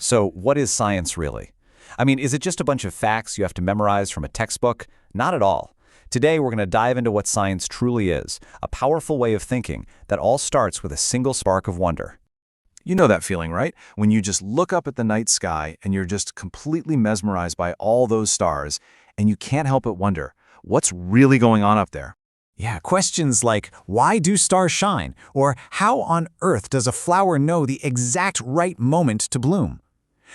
So what is science really? I mean, is it just a bunch of facts you have to memorize from a textbook? Not at all. Today, we're going to dive into what science truly is, a powerful way of thinking that all starts with a single spark of wonder. You know that feeling, right? When you just look up at the night sky and you're just completely mesmerized by all those stars, and you can't help but wonder, what's really going on up there? Yeah, questions like, why do stars shine? Or how on earth does a flower know the exact right moment to bloom?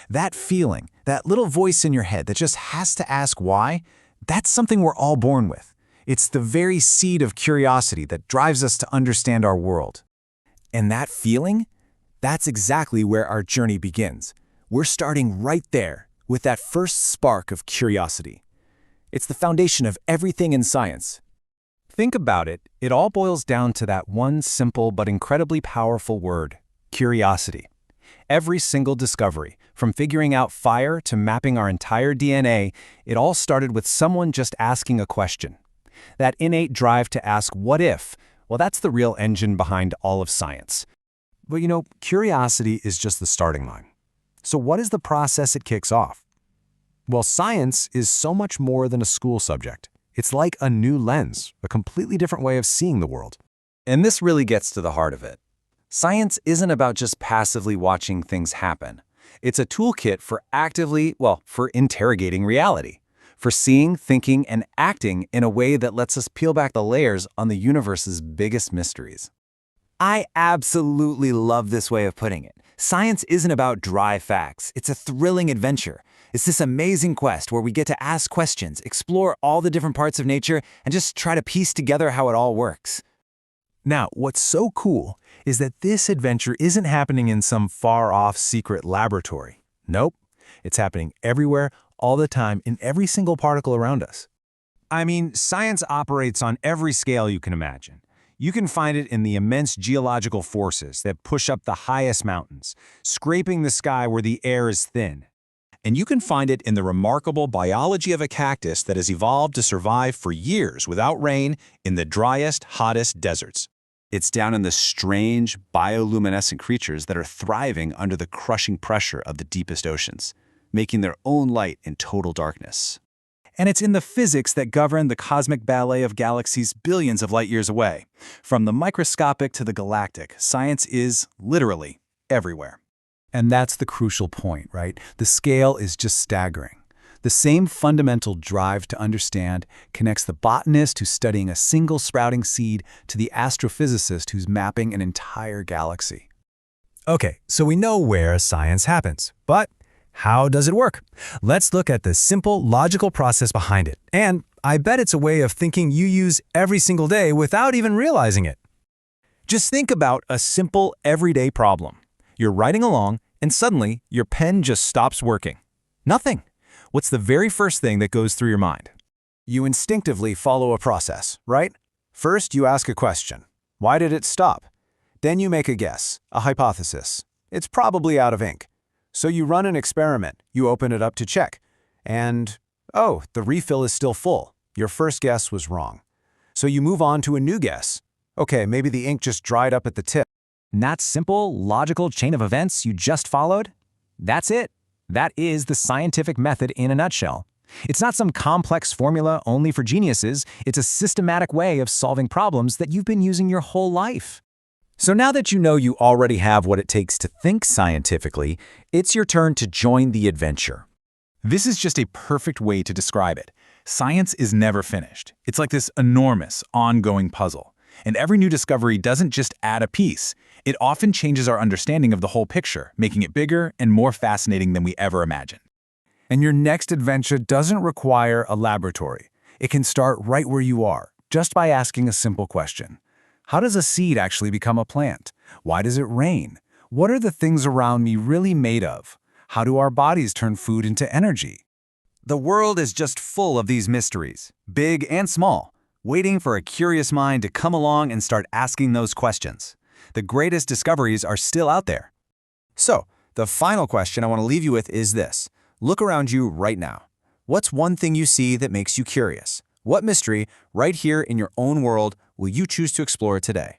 That feeling, that little voice in your head that just has to ask why, that's something we're all born with. It's the very seed of curiosity that drives us to understand our world. And that feeling? That's exactly where our journey begins. We're starting right there, with that first spark of curiosity. It's the foundation of everything in science. Think about it, it all boils down to that one simple but incredibly powerful word, curiosity. Every single discovery, from figuring out fire to mapping our entire DNA, it all started with someone just asking a question. That innate drive to ask what if, well, that's the real engine behind all of science. But curiosity is just the starting line. So what is the process it kicks off? Well, science is so much more than a school subject. It's like a new lens, a completely different way of seeing the world. And this really gets to the heart of it. Science isn't about just passively watching things happen. It's a toolkit for for interrogating reality, for seeing, thinking, and acting in a way that lets us peel back the layers on the universe's biggest mysteries. I absolutely love this way of putting it. Science isn't about dry facts. It's a thrilling adventure. It's this amazing quest where we get to ask questions, explore all the different parts of nature, and just try to piece together how it all works. Now, what's so cool is that this adventure isn't happening in some far-off secret laboratory. Nope, it's happening everywhere, all the time, in every single particle around us. I mean, science operates on every scale you can imagine. You can find it in the immense geological forces that push up the highest mountains, scraping the sky where the air is thin. And you can find it in the remarkable biology of a cactus that has evolved to survive for years without rain in the driest, hottest deserts. It's down in the strange, bioluminescent creatures that are thriving under the crushing pressure of the deepest oceans, making their own light in total darkness. And it's in the physics that govern the cosmic ballet of galaxies billions of light years away. From the microscopic to the galactic, science is, literally, everywhere. And that's the crucial point, right? The scale is just staggering. The same fundamental drive to understand connects the botanist who's studying a single sprouting seed to the astrophysicist who's mapping an entire galaxy. Okay, so we know where science happens, but how does it work? Let's look at the simple, logical process behind it. And I bet it's a way of thinking you use every single day without even realizing it. Just think about a simple, everyday problem. You're writing along, and suddenly, your pen just stops working. Nothing. What's the very first thing that goes through your mind? You instinctively follow a process, right? First, you ask a question. Why did it stop? Then you make a guess, a hypothesis. It's probably out of ink. So you run an experiment. You open it up to check. And, oh, the refill is still full. Your first guess was wrong. So you move on to a new guess. Okay, maybe the ink just dried up at the tip. And that simple, logical chain of events you just followed? That's it. That is the scientific method in a nutshell. It's not some complex formula only for geniuses. It's a systematic way of solving problems that you've been using your whole life. So now that you know you already have what it takes to think scientifically, it's your turn to join the adventure. This is just a perfect way to describe it. Science is never finished. It's like this enormous, ongoing puzzle. And every new discovery doesn't just add a piece. It often changes our understanding of the whole picture, making it bigger and more fascinating than we ever imagined. And your next adventure doesn't require a laboratory. It can start right where you are, just by asking a simple question. How does a seed actually become a plant? Why does it rain? What are the things around me really made of? How do our bodies turn food into energy? The world is just full of these mysteries, big and small, waiting for a curious mind to come along and start asking those questions. The greatest discoveries are still out there. So, the final question I want to leave you with is this. Look around you right now. What's one thing you see that makes you curious? What mystery, right here in your own world, will you choose to explore today?